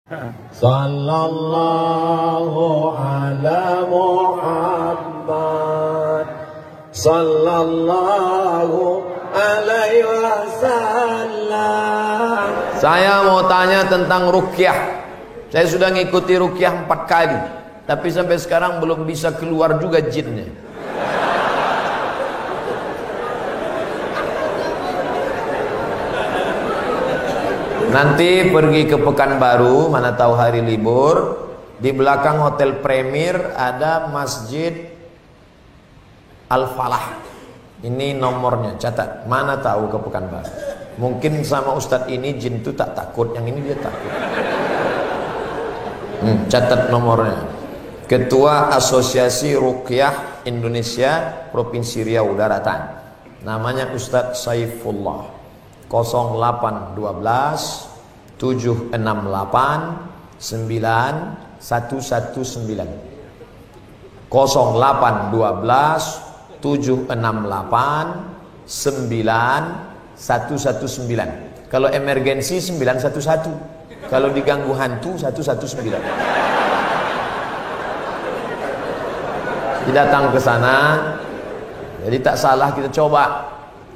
Sallallahu ala Muhammad Sallallahu alaihi wasallam. Saya mau tanya tentang ruqyah. Saya sudah ngikuti ruqyah 4 kali, tapi sampai sekarang belum bisa keluar juga jinnya. Nanti pergi ke Pekanbaru, mana tahu hari libur, di belakang Hotel Premier ada Masjid Al-Falah. Ini nomornya, catat. Mana tahu ke Pekanbaru. Mungkin sama Ustadz ini jin itu tak takut, yang ini dia takut. Catat nomornya. Ketua Asosiasi Ruqyah Indonesia Provinsi Riau Daratan. Namanya Ustadz Saifullah. 0812 768 9119 0812 768 9119. Kalau emergensi 911, kalau diganggu hantu 119. Datang ke sana, jadi tak salah kita coba.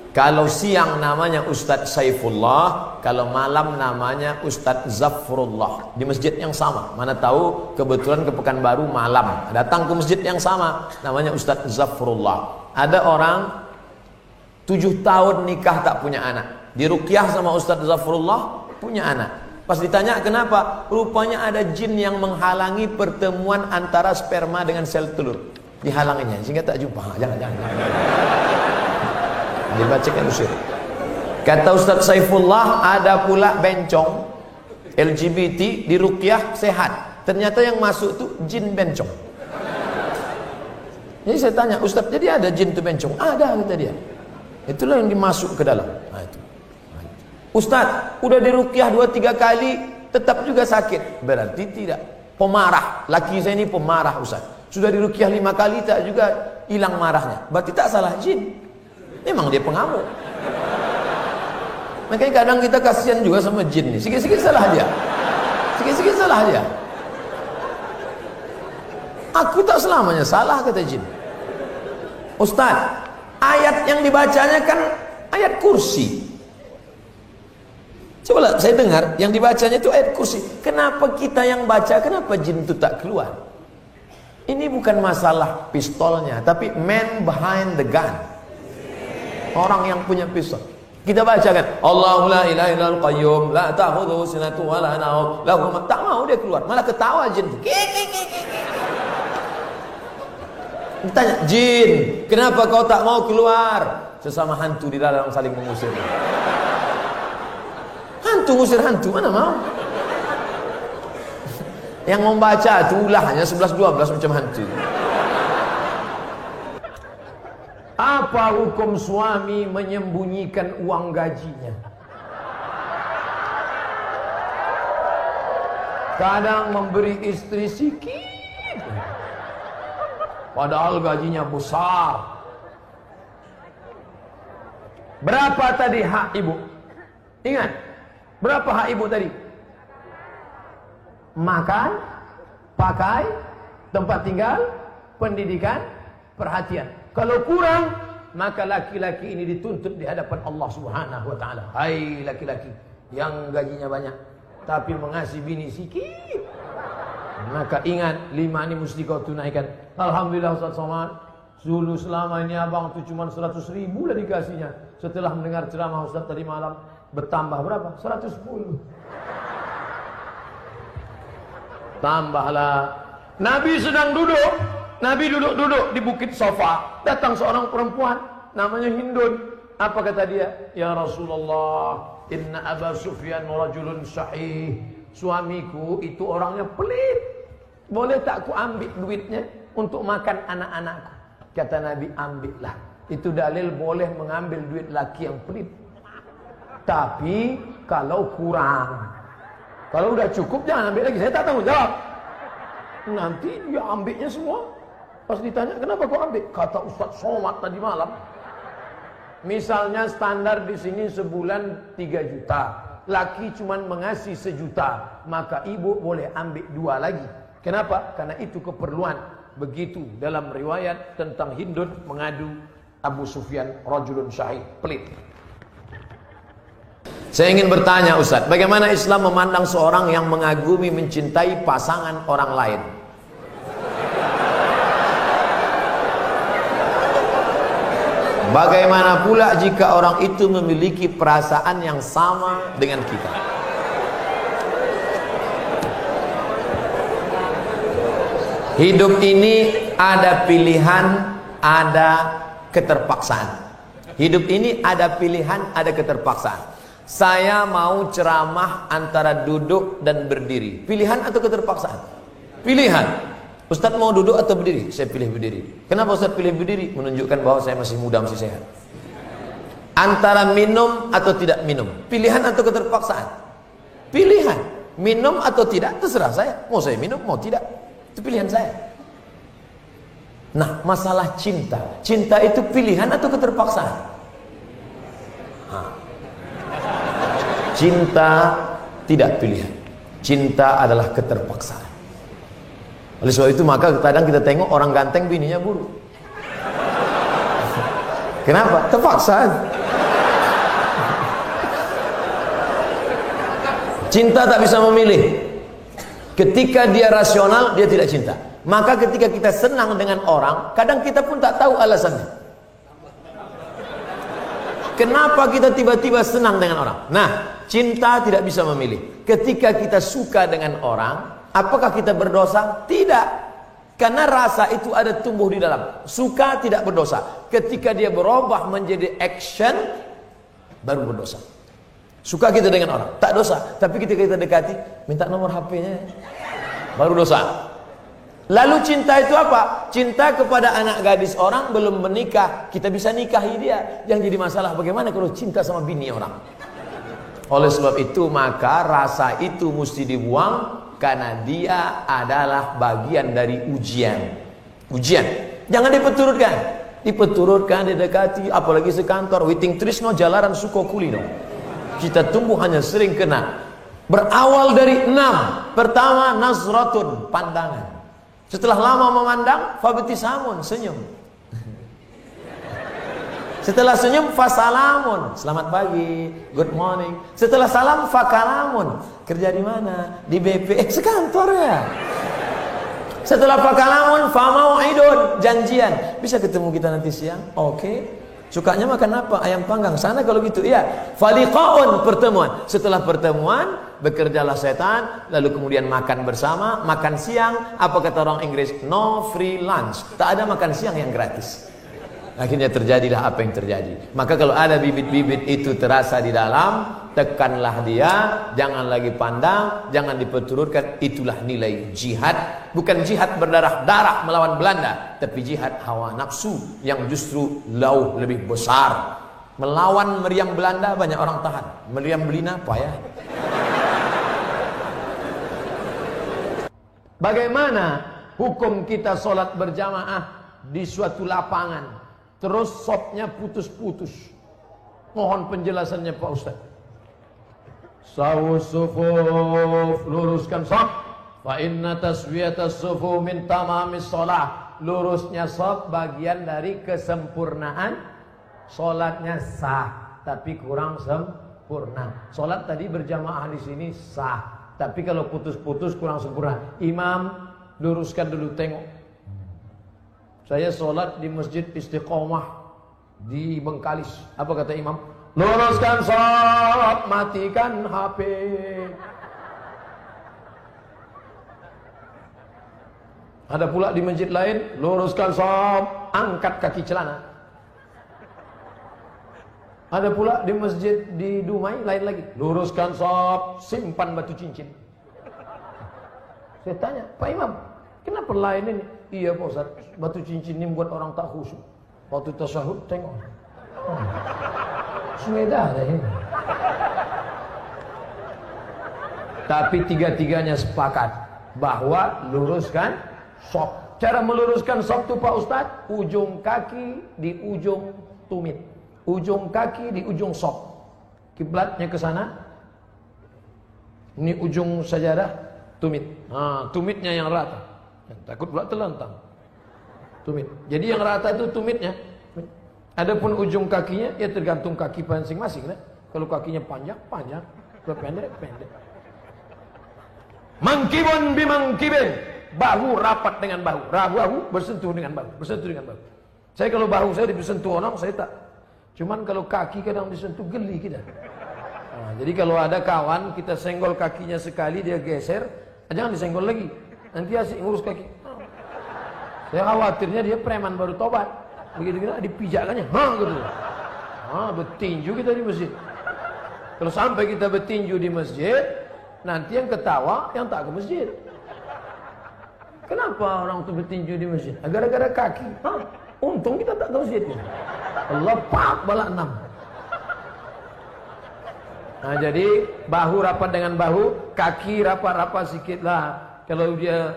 Kalau siang namanya Ustadz Saifullah, kalau malam namanya Ustadz Zafrullah, di masjid yang sama. Mana tahu kebetulan ke Pekanbaru malam, datang ke masjid yang sama, namanya Ustadz Zafrullah. Ada orang 7 tahun nikah tak punya anak, di ruqyah sama Ustadz Zafrullah punya anak. Pas ditanya kenapa, rupanya ada jin yang menghalangi pertemuan antara sperma dengan sel telur, dihalanginya sehingga tak jumpa. Jangan. Dibacakan usir. Kata Ustadz Saifullah, ada pula bencong LGBT di ruqyah sehat. Ternyata yang masuk tuh jin bencong. Jadi saya tanya, Ustadz, jadi ada jin tuh bencong? Ada, kata dia. Itulah yang dimasuk ke dalam. Itu. Ustadz, udah di ruqyah 2-3 kali tetap juga sakit. Berarti tidak. Pemarah. Laki saya ini pemarah, Ustadz. Sudah di ruqyah 5 kali tak juga hilang marahnya. Berarti tak salah jin. Memang dia pengamuk. Makanya kadang kita kasihan juga sama jin nih. Sikit-sikit salah dia. Sikit-sikit salah dia. Aku tak selamanya salah, kata jin. Ustaz, ayat yang dibacanya kan ayat kursi. Coba saya dengar yang dibacanya itu ayat kursi. Kenapa kita yang baca, kenapa jin itu tak keluar? Ini bukan masalah pistolnya, tapi man behind the gun. Orang yang punya pistol. Kita bacakan Allahu la ilaha illal qayyum la ta'khudhuhu sinatun wa la nawm lahu ma. Tak mau dia keluar, malah ketawa jin. Ditanya, jin, kenapa kau tak mau keluar? Sesama hantu di dalam saling mengusir. Hantu ngusir hantu, mana mau? Yang membaca itu ulahnya 11-12 macam hantu. Apa hukum suami menyembunyikan uang gajinya? Kadang memberi istri sikit, padahal gajinya besar. Berapa tadi hak ibu? Ingat, berapa hak ibu tadi? Makan, pakai, tempat tinggal, pendidikan, perhatian. Kalau kurang, maka laki-laki ini dituntut di hadapan Allah Subhanahu wa taala. Hai laki-laki yang gajinya banyak tapi mengasihi bini sikit, maka ingat 5 ini mesti kau tunaikan. Alhamdulillah Ustaz Somad, dulu selama ini abang tu cuma 100.000 lah dikasihnya. Setelah mendengar ceramah Ustaz tadi malam, bertambah berapa? 110. Tambahlah. Nabi sedang duduk. Nabi duduk-duduk di bukit Sofa. Datang seorang perempuan namanya Hindun. Apa kata dia? Ya Rasulullah, inna Aba Sufyan rajulun sahih. Suamiku itu orangnya pelit. Boleh tak aku ambil duitnya untuk makan anak-anakku? Kata Nabi, ambillah. Itu dalil boleh mengambil duit laki yang pelit. Tapi kalau kurang, kalau udah cukup jangan ambil lagi. Saya tak tanggung jawab. Nanti dia ambilnya semua. Pas ditanya, kenapa kau ambil? Kata Ustaz Somad tadi malam. Misalnya standar di sini sebulan 3 juta. laki cuma mengasih 1 juta, maka ibu boleh ambil 2 lagi. Kenapa? Karena itu keperluan. Begitu dalam riwayat tentang Hindun mengadu Abu Sufyan, rajulun syahid, pelit. Saya ingin bertanya Ustaz, bagaimana Islam memandang seorang yang mengagumi, mencintai pasangan orang lain? Bagaimana pula jika orang itu memiliki perasaan yang sama dengan kita? Hidup ini ada pilihan, ada keterpaksaan. Hidup ini ada pilihan, ada keterpaksaan. Saya mau ceramah antara duduk dan berdiri. Pilihan atau keterpaksaan? Pilihan. Ustaz mau duduk atau berdiri? Saya pilih berdiri. Kenapa Ustaz pilih berdiri? Menunjukkan bahwa saya masih muda, masih sehat. Antara minum atau tidak minum, pilihan atau keterpaksaan? Pilihan. Minum atau tidak, terserah saya. Mau saya minum, mau tidak, itu pilihan saya. Nah, masalah cinta. Cinta itu pilihan atau keterpaksaan? Cinta tidak pilihan. Cinta adalah keterpaksaan. Oleh sebab itu maka kadang kita tengok orang ganteng bininya buruk. Kenapa? Terpaksa. Cinta tak bisa memilih. Ketika dia rasional, dia tidak cinta. Maka ketika kita senang dengan orang, kadang kita pun tak tahu alasannya. Kenapa kita tiba-tiba senang dengan orang? Nah, cinta tidak bisa memilih. Ketika kita suka dengan orang, apakah kita berdosa? Tidak. Karena rasa itu ada tumbuh di dalam. Suka tidak berdosa. Ketika dia berubah menjadi action, baru berdosa. Suka kita dengan orang, tak dosa. Tapi ketika kita dekati, minta nomor HP-nya, baru dosa. Lalu cinta itu apa? Cinta kepada anak gadis orang belum menikah, kita bisa nikahi dia. Yang jadi masalah bagaimana kalau cinta sama bini orang? Oleh sebab itu maka rasa itu mesti dibuang. Karena dia adalah bagian dari ujian. Ujian. Jangan dipeturutkan. Dipeturutkan, didekati, apalagi sekantor. Witing trisno jalaran suko kulino. Kita tumbuh hanya sering kena. Berawal dari 6. Pertama, nazratun, pandangan. Setelah lama memandang, fabtisamun, senyum. Setelah senyum, fasalamun, selamat pagi, good morning. Setelah salam, fakalamun, kerja di mana? Di BP, sekantor ya. Setelah fakalamun, famau'idun, janjian. Bisa ketemu kita nanti siang? Oke. Sukanya makan apa? Ayam panggang. Sana kalau gitu, iya. Faliqaun, pertemuan. Setelah pertemuan, bekerjalah setan, lalu kemudian makan bersama, makan siang. Apa kata orang Inggris? No free lunch. Tak ada makan siang yang gratis. Akhirnya terjadilah apa yang terjadi. Maka kalau ada bibit-bibit itu terasa di dalam, tekanlah dia, jangan lagi pandang, jangan diperturutkan. Itulah nilai jihad. Bukan jihad berdarah-darah melawan Belanda, tapi jihad hawa nafsu yang justru jauh lebih besar. Melawan meriam Belanda banyak orang tahan, meriam Belina payah. Bagaimana hukum kita sholat berjamaah di suatu lapangan, terus sopnya putus-putus? Mohon penjelasannya Pak Ustaz. Sawus sufuf, luruskan sop. Fa inna taswiyatas sufuf min tamamis sholah. Lurusnya sop bagian dari kesempurnaan. Sholatnya sah, tapi kurang sempurna. Sholat tadi berjamaah di sini sah, tapi kalau putus-putus kurang sempurna. Imam, luruskan dulu, tengok. Saya sholat di Masjid Istiqomah di Bengkalis. Apa kata imam? Luruskan sholat, matikan HP. Ada pula di masjid lain, luruskan sholat, angkat kaki celana. Ada pula di masjid di Dumai lain lagi, luruskan sholat, simpan batu cincin. Saya tanya, Pak Imam, kenapa lain ini? Iya Pak Ustaz, batu cincin ini buat orang tak khusyuk. Waktu tasyahud tengok, sudah ada ini. Tapi tiga-tiganya sepakat bahwa luruskan sop. Cara meluruskan sop itu Pak Ustaz, ujung kaki di ujung tumit, ujung kaki di ujung sop. Kiblatnya ke sana, Ini ujung sajadah, tumit. Tumitnya yang rata. Takut pula terlentang. Tumit. Jadi yang rata itu tumitnya. Adapun ujung kakinya, ya tergantung kaki masing-masing. Kalau kakinya panjang, panjang. Kalau pendek, pendek. Mangkibun bimangkibin. Bahu rapat dengan bahu. Bahu bersentuh dengan bahu. Bersentuh dengan bahu. Saya kalau bahu saya disentuh orang, saya tak. Cuman kalau kaki kadang disentuh, geli kita. Jadi kalau ada kawan, kita senggol kakinya sekali, dia geser, jangan disenggol lagi. Nanti asik ngurus kaki. Saya khawatirnya dia preman baru tobat. Begitu-gitu dipijakkannya. Gitu. Bertinju kita di masjid. Kalau sampai kita bertinju di masjid, nanti yang ketawa yang tak ke masjid. Kenapa orang itu bertinju di masjid? Gara-gara kaki. Untung kita tak ke masjid. Allah pak balak 6. Jadi bahu rapat dengan bahu, kaki rapat-rapat sedikit lah. Kalau dia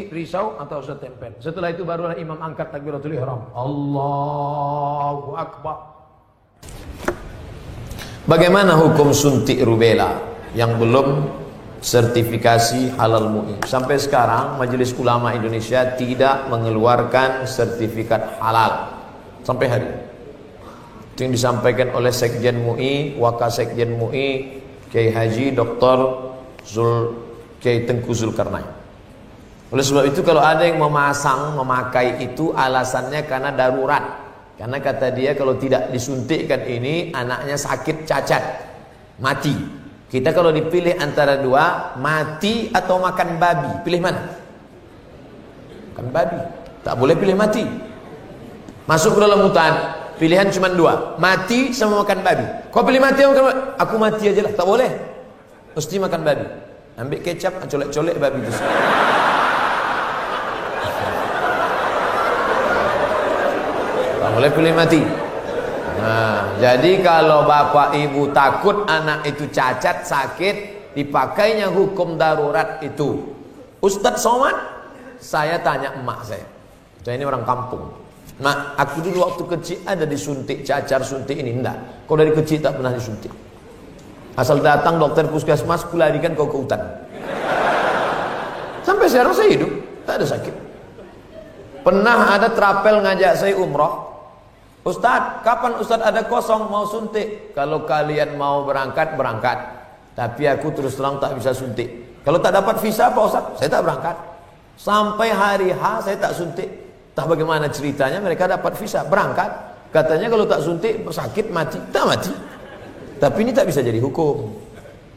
risau atau setempel. Setelah itu barulah imam angkat takbiratul ihram. Allahu Akbar. Bagaimana hukum suntik rubella yang belum sertifikasi halal MUI? Sampai sekarang Majelis Ulama Indonesia tidak mengeluarkan sertifikat halal sampai hari ini. Itu yang disampaikan oleh Sekjen MUI, Wakasekjen MUI, Kiai Haji Dr. Kiai Tengku Zulkarnain. Oleh sebab itu kalau ada yang memakai itu alasannya karena darurat. Karena kata dia kalau tidak disuntikkan ini anaknya sakit cacat, mati. Kita kalau dipilih antara dua, mati atau makan babi, pilih mana? Makan babi. Tak boleh pilih mati. Masuk ke dalam hutan, pilihan cuma dua, mati sama makan babi. Kau pilih mati atau makan babi? Aku mati aja lah, tak boleh. Mesti makan babi. Ambil kecap, colek-colek babi itu. Tak boleh pilih mati. Jadi kalau bapak ibu takut anak itu cacat, sakit, dipakainya hukum darurat itu. Ustadz Somad, saya tanya emak saya ini orang kampung. Mak, aku dulu waktu kecil ada disuntik cacar, suntik ini. Enggak, kau dari kecil tak pernah disuntik. Asal datang dokter puskesmas, kularikan kau ke hutan. Sampai sekarang saya hidup, tak ada sakit. Pernah ada trapel ngajak saya umroh. Ustadz, kapan Ustadz ada kosong mau suntik? Kalau kalian mau berangkat, berangkat. Tapi aku terus terang tak bisa suntik. Kalau tak dapat visa Pak Ustadz, saya tak berangkat. Sampai hari H saya tak suntik. Tak bagaimana ceritanya mereka dapat visa, berangkat. Katanya kalau tak suntik, sakit, mati. Tak mati. Tapi ini tak bisa jadi hukum.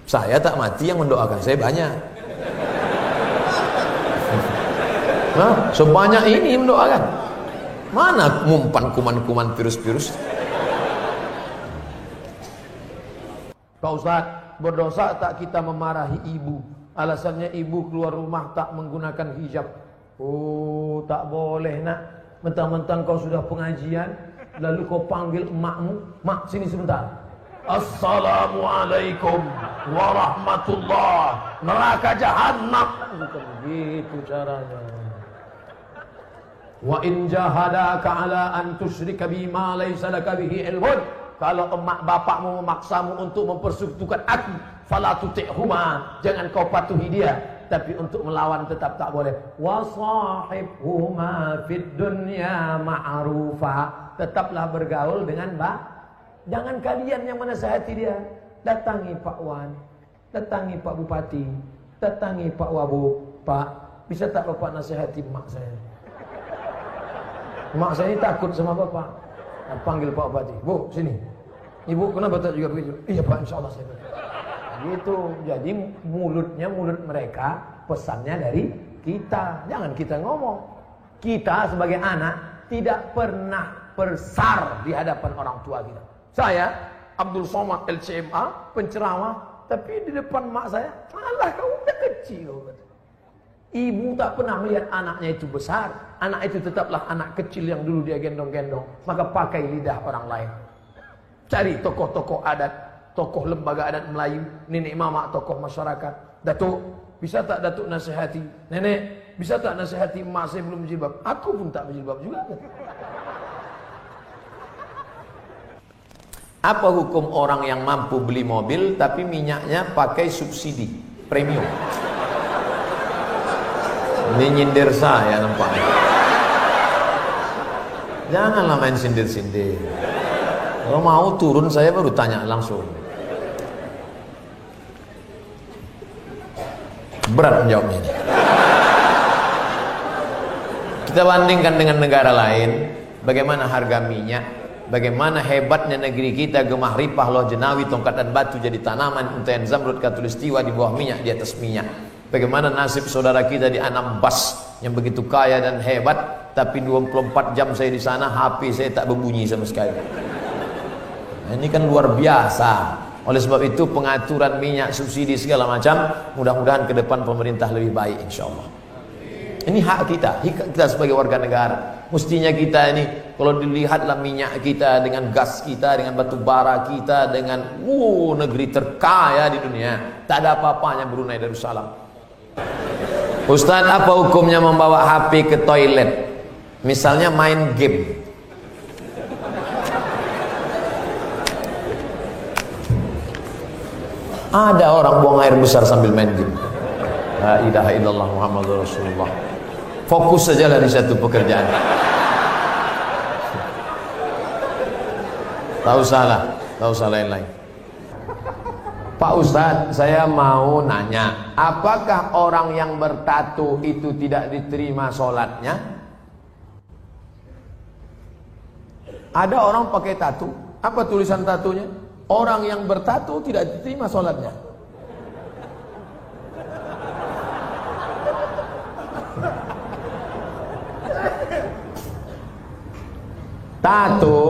Saya tak mati, yang mendoakan saya banyak. Sebanyak ini mendoakan. Mana ngumpan kuman-kuman virus-virus? Pak Ustadz, berdosa tak kita memarahi ibu? Alasannya ibu keluar rumah tak menggunakan hijab. Oh, tak boleh nak. Mentang-mentang kau sudah pengajian, lalu kau panggil emakmu, mak sini sebentar. Assalamualaikum warahmatullah. Neraka jahanam. Bukan begitu caranya. Wa in jahadaka ala an tusyrika bima laysa laka bihi ilmun. Kalau emak bapakmu memaksamu untuk mempersekutukan aku, fala tuti'huma, jangan kau patuhi dia. Tapi untuk melawan tetap tak boleh. Wa sahibhuma fid dunya ma'rufa, tetaplah bergaul dengan jangan kalian yang menasihati dia. Datangi Pak Wan, datangi Pak Bupati, datangi Pak Wabu. Pak, bisa tak Bapak nasihati mak saya? Mak saya ini takut sama bapak. Panggil Pak Bupati, Bu, sini. Ibu, kenapa tak juga begitu? Iya Pak, insya Allah saya begitu. Gitu. Jadi mulutnya mulut mereka, pesannya dari kita. Jangan kita ngomong. Kita sebagai anak tidak pernah bersar di hadapan orang tua kita. Saya, Abdul Somad LCMA, penceramah, tapi di depan mak saya, alah kau udah kecil. Ibu tak pernah melihat anaknya itu besar. Anak itu tetaplah anak kecil yang dulu dia gendong-gendong. Maka pakai lidah orang lain. Cari tokoh-tokoh adat, tokoh lembaga adat Melayu, nenek mama, tokoh masyarakat. Datuk, bisa tak Datuk nasihati? Nenek, bisa tak nasihati emak saya belum berjilbab? Aku pun tak berjilbab juga. Apa hukum orang yang mampu beli mobil tapi minyaknya pakai subsidi? premium. Ini nyindir saya nampaknya. Janganlah main sindir-sindir. Kalau mau turun saya baru tanya langsung. Berat menjawabnya ini. Kita bandingkan dengan negara lain, bagaimana harga minyak, bagaimana hebatnya negeri kita, gemah ripah, loh jenawi, tongkat dan batu jadi tanaman, untayan zamrud, katulistiwa di bawah minyak, di atas minyak. Bagaimana nasib saudara kita di Anambas yang begitu kaya dan hebat, tapi 24 jam saya di sana, HP saya tak berbunyi sama sekali. Nah, ini kan luar biasa. Oleh sebab itu pengaturan minyak, subsidi segala macam, mudah-mudahan ke depan pemerintah lebih baik insyaAllah. Ini hak kita, kita sebagai warga negara. Mestinya kita ini, kalau dilihatlah minyak kita dengan gas kita, dengan batu bara kita, dengan negeri terkaya di dunia, tak ada apa-apanya Brunei Darussalam. Ustaz, apa hukumnya membawa HP ke toilet? Misalnya main game. Ada orang buang air besar sambil main game. La ilaha illallah Muhammadur Rasulullah. Fokus sajalah di satu pekerjaan. Tak usah lain-lain. Pak Ustadz, saya mau nanya, apakah orang yang bertato itu tidak diterima sholatnya? Ada orang pakai tato, apa tulisan tatonya? Orang yang bertato tidak diterima sholatnya. Tato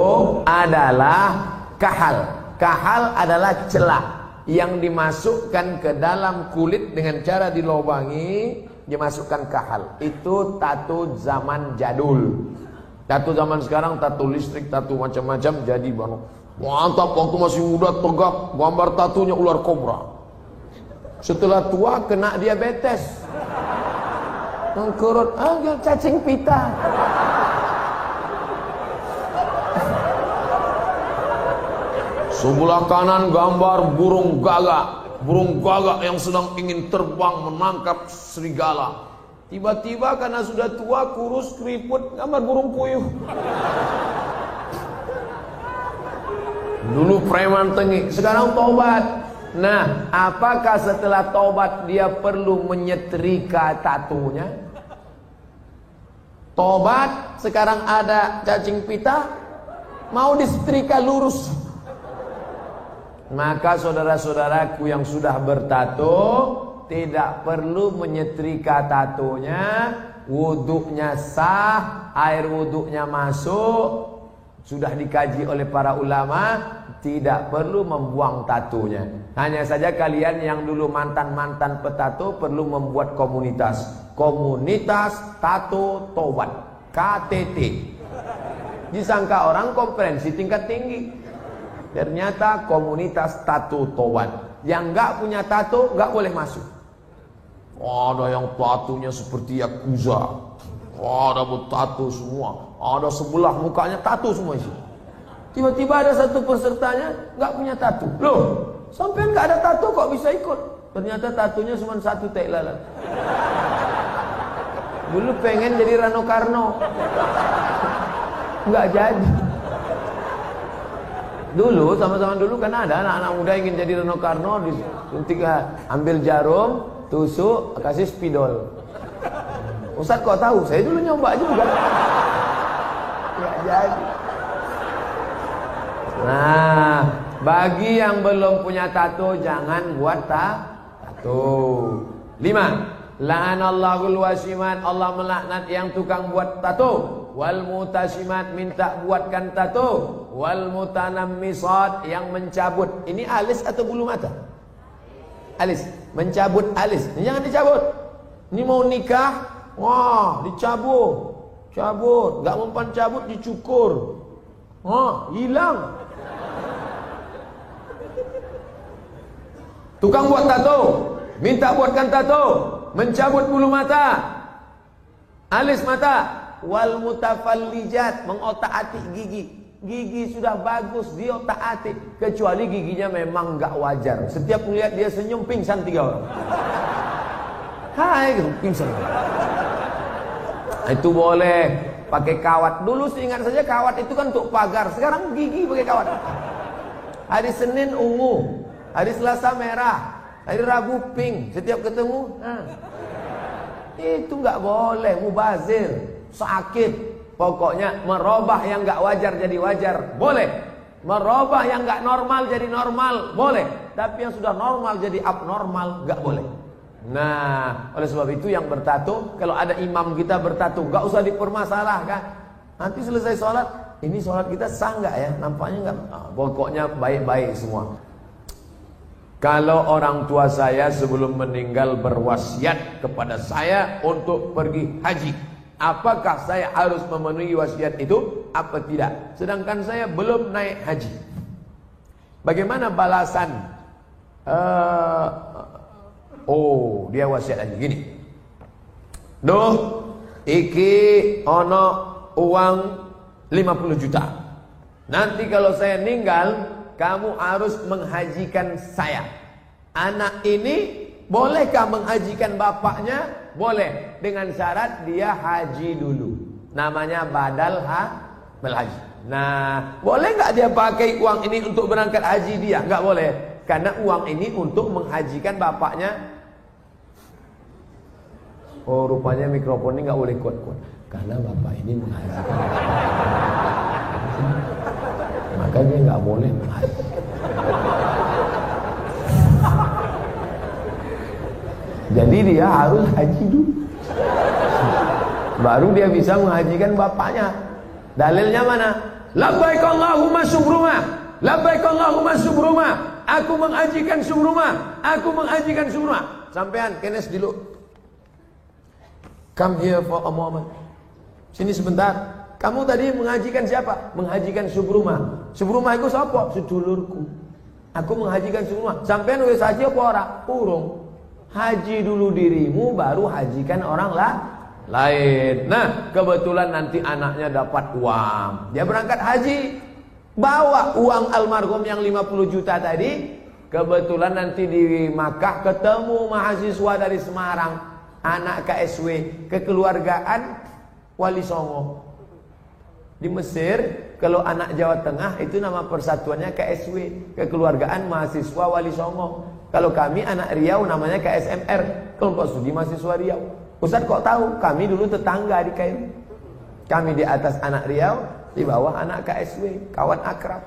adalah kahal. Kahal adalah celah yang dimasukkan ke dalam kulit dengan cara dilobangi, dimasukkan kahal. Itu tato zaman jadul. Tato zaman sekarang, tato listrik, tato macam-macam jadi mantap. Waktu masih muda tegak, gambar tatonya ular kobra. Setelah tua kena diabetes, mengkurut, cacing pita. Sebelah kanan gambar burung gagak yang sedang ingin terbang menangkap serigala. Tiba-tiba karena sudah tua, kurus, keriput, gambar burung puyuh. Dulu preman tengik, sekarang tobat. Nah, apakah setelah tobat dia perlu menyetrika tatonya? Tobat, sekarang ada cacing pita, mau disetrika lurus. Maka saudara-saudaraku yang sudah bertato tidak perlu menyetrika tatonya, wuduknya sah, air wuduknya masuk, sudah dikaji oleh para ulama, tidak perlu membuang tatonya. Hanya saja kalian yang dulu mantan-mantan petato perlu membuat komunitas tato tobat, KTT. Disangka orang konferensi tingkat tinggi. Ternyata komunitas tato tobat. Yang nggak punya tato nggak boleh masuk. Ada yang tatonya seperti Yakuza, ada bertato semua, ada sebelah mukanya tato semua isi. Tiba-tiba ada satu pesertanya nggak punya tato. Loh, sampean nggak ada tato kok bisa ikut? Ternyata tatonya cuma satu tai lalat. Dulu pengen jadi Rano Karno, nggak jadi. Dulu, sama-sama dulu kan ada anak-anak muda ingin jadi Rano Karno, disuntik, ambil jarum, tusuk, kasih spidol. Ustaz kok tahu? Saya dulu nyoba juga. Nggak jadi. Nah, bagi yang belum punya tato, jangan buat tato. 5. La'anallahul wasimat, Allah melaknat yang tukang buat tato. Wal mutasimat, minta buatkan tato. Wal mutanammisat, yang mencabut. Ini alis atau bulu mata? Alis, mencabut alis. Ini jangan dicabut. Ini mau nikah, wah, dicabut. Cabut, enggak mempan cabut dicukur. Wah, hilang. Tukang buat tato, minta buatkan tato, mencabut bulu mata, alis mata. Wal mutafallijat, mengotak-atik gigi. gigi sudah bagus, dia taati. Kecuali giginya memang nggak wajar. Setiap melihat dia senyum pingsan 3 orang. Hai, gitu, pingsan. Itu boleh pakai kawat. Dulu seingat saja kawat itu kan untuk pagar. Sekarang gigi pakai kawat. Hari Senin ungu, hari Selasa merah, hari Rabu pink. Setiap ketemu, itu nggak boleh, mubazir, sakit. Pokoknya merubah yang nggak wajar jadi wajar, boleh. Merubah yang nggak normal jadi normal, boleh. Tapi yang sudah normal jadi abnormal, nggak boleh. Nah, oleh sebab itu yang bertato, kalau ada imam kita bertato, nggak usah dipermasalahkan. Nanti selesai sholat, ini sholat kita sah nggak ya? Nampaknya nggak. Pokoknya baik-baik semua. Kalau orang tua saya sebelum meninggal berwasiat kepada saya untuk pergi haji, apakah saya harus memenuhi wasiat itu apa tidak? Sedangkan saya belum naik haji. Bagaimana balasan? Dia wasiat lagi gini. Duh, iki ono uang 50 juta. Nanti kalau saya meninggal, kamu harus menghajikan saya. Anak ini bolehkah menghajikan bapaknya? Boleh, dengan syarat dia haji dulu. Namanya badal haji. Nah, boleh nggak dia pakai uang ini untuk berangkat haji dia? Nggak boleh, karena uang ini untuk menghajikan bapaknya. Oh, rupanya mikrofon ini nggak boleh kuat-kuat, karena bapak ini menghajikan. Maka dia nggak boleh menghaji. Jadi dia harus haji dulu, baru dia bisa menghajikan bapaknya. Dalilnya mana? Labbaik Allahumma syukruma, labbaik Allahumma syukruma. Aku menghajikan syukruma, aku menghajikan syukruma. Sampean kenes dulu. Come here for a moment. Sini sebentar. Kamu tadi menghajikan siapa? Menghajikan Subruma. Subruma itu siapa? Sedulurku. Aku menghajikan Subruma. Sampean wis haji apa ora? Urung. Haji dulu dirimu, baru hajikan orang lain. Nah, kebetulan nanti anaknya dapat uang, dia berangkat haji, bawa uang almarhum yang 50 juta tadi. Kebetulan nanti di Makkah ketemu mahasiswa dari Semarang, anak KSW, kekeluargaan Wali Songo. Di Mesir, kalau anak Jawa Tengah itu nama persatuannya KSW, kekeluargaan mahasiswa Wali Songo. Kalau kami anak Riau namanya KSMR, kelompok studi mahasiswa Riau. Ustaz kok tahu? Kami dulu tetangga di Kairo. Kami di atas anak Riau, di bawah anak KSW, kawan akrab.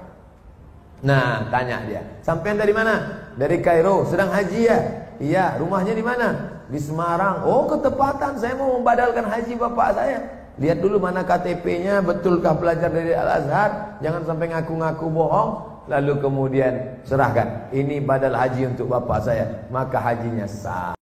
Nah, tanya dia, sampean dari mana? Dari Kairo, sedang haji ya? Iya, rumahnya di mana? Di Semarang. Oh, ketepatan, saya mau membadalkan haji bapak saya. Lihat dulu mana KTP-nya, betulkah pelajar dari Al-Azhar? Jangan sampai ngaku-ngaku bohong. Lalu kemudian serahkan, ini badal haji untuk bapak saya. Maka hajinya sah.